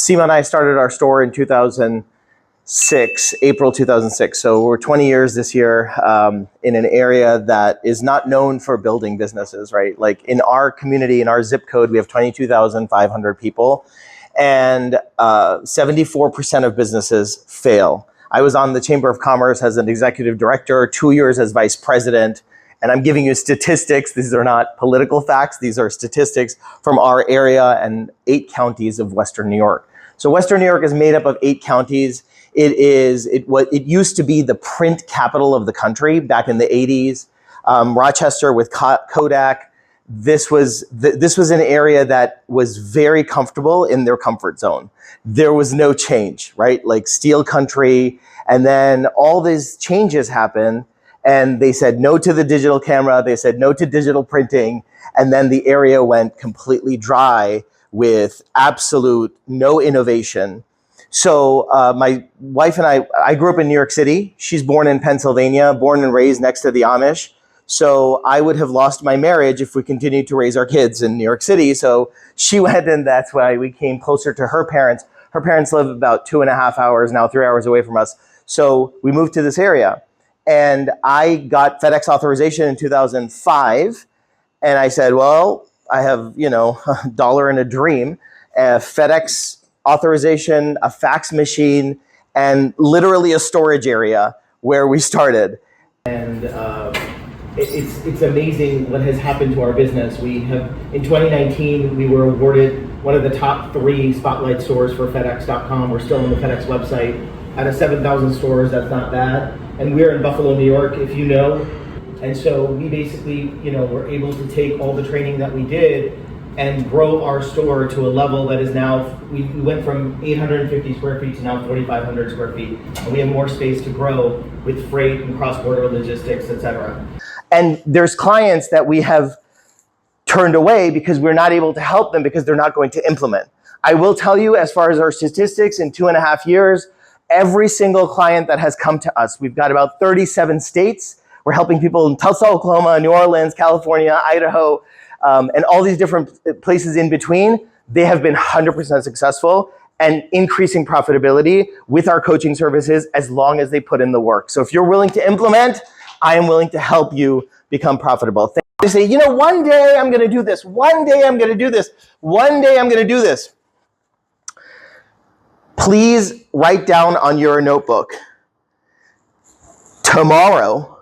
Seema and I started our store in 2006, April 2006. So we're 20 years this year in an area that is not known for building businesses, right? Like in our community, in our zip code, we have 22,500 people, and 74% of businesses fail. I was on the Chamber of Commerce as an executive director, 2 years as vice president, and I'm giving you statistics. These are not political facts. These are statistics from our area and 8 counties of Western New York. So Western New York is made up of 8 counties. It used to be the print capital of the country back in the 80s. Rochester with Kodak. This was an area that was very comfortable in their comfort zone. There was no change, right? Like steel country. And then all these changes happen. And they said no to the digital camera. They said no to digital printing. And then the area went completely dry with absolute no innovation. So my wife and I grew up in New York City. She's born in Pennsylvania, born and raised next to the Amish. So I would have lost my marriage if we continued to raise our kids in New York City. So she went, and that's why we came closer to her parents. Her parents live about 2.5 hours, now 3 hours away from us. So we moved to this area. And I got FedEx authorization in 2005. And I said, well, I have, a dollar and a dream, a FedEx authorization, a fax machine, and literally a storage area where we started. And it's amazing what has happened to our business. We have, in 2019, we were awarded one of the top 3 spotlight stores for FedEx.com. We're still on the FedEx website. Out of 7,000 stores, that's not bad. And we're in Buffalo, New York, if you know. And so we basically, were able to take all the training that we did and grow our store to a level that is now, we went from 850 square feet to now 4,500 square feet. And we have more space to grow with freight and cross-border logistics, et cetera. And there's clients that we have turned away because we're not able to help them because they're not going to implement. I will tell you, as far as our statistics, in 2.5 years, every single client that has come to us, we've got about 37 states. We're helping people in Tulsa, Oklahoma, New Orleans, California, Idaho, and all these different places in between. They have been 100% successful and increasing profitability with our coaching services as long as they put in the work. So if you're willing to implement, I am willing to help you become profitable. They say, one day I'm going to do this. One day I'm going to do this. One day I'm going to do this. Please write down on your notebook, tomorrow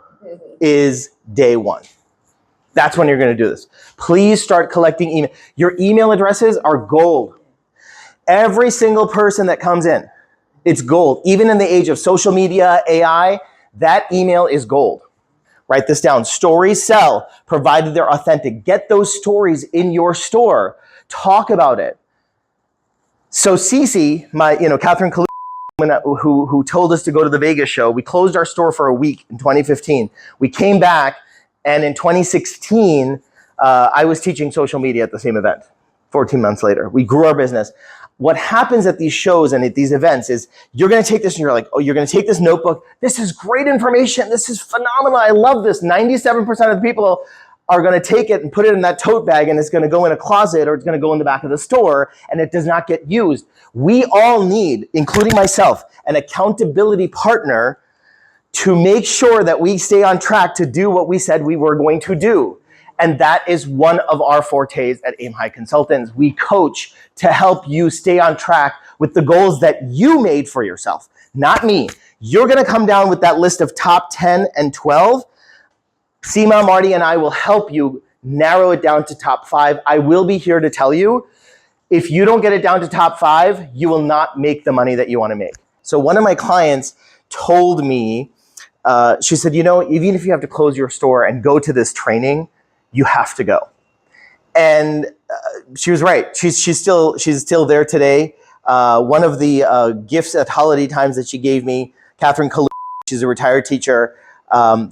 is day 1. That's when you're going to do this. Please start collecting email. Your email addresses are gold. Every single person that comes in, it's gold. Even in the age of social media, AI, that email is gold. Write this down. Stories sell, provided they're authentic. Get those stories in your store. Talk about it. So Cece, Catherine Kalu, who told us to go to the Vegas show, we closed our store for a week in 2015. We came back, and in 2016, I was teaching social media at the same event. 14 months later, we grew our business. What happens at these shows and at these events is you're going to take this and you're like, oh, you're going to take this notebook. This is great information. This is phenomenal. I love this. 97% of the people are going to take it and put it in that tote bag, and it's going to go in a closet, or it's going to go in the back of the store, and it does not get used. We all need, including myself, an accountability partner to make sure that we stay on track to do what we said we were going to do. And that is one of our fortes at Aim High Consultants. We coach to help you stay on track with the goals that you made for yourself, not me. You're going to come down with that list of top 10 and 12. Seema, Marty, and I will help you narrow it down to top 5. I will be here to tell you, if you don't get it down to top 5, you will not make the money that you want to make. So one of my clients told me, she said, even if you have to close your store and go to this training, you have to go. And she was right. She's still there today. One of the gifts at holiday times that she gave me, Catherine Kalu, she's a retired teacher.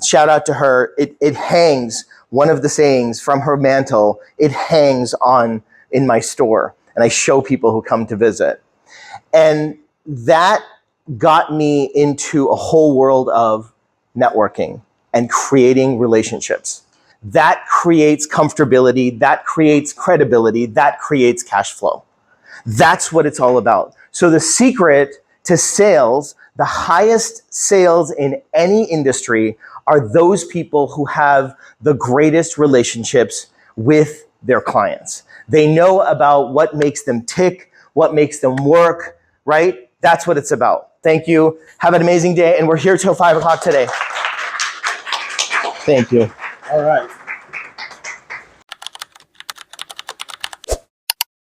Shout out to her. It hangs, one of the sayings from her mantle, it hangs on in my store. And I show people who come to visit. And that got me into a whole world of networking and creating relationships. That creates comfortability, that creates credibility, that creates cash flow. That's what it's all about. So the secret to sales, the highest sales in any industry, are those people who have the greatest relationships with their clients. They know about what makes them tick, what makes them work, right? That's what it's about. Thank you. Have an amazing day. And we're here till 5 o'clock today. Thank you. All right.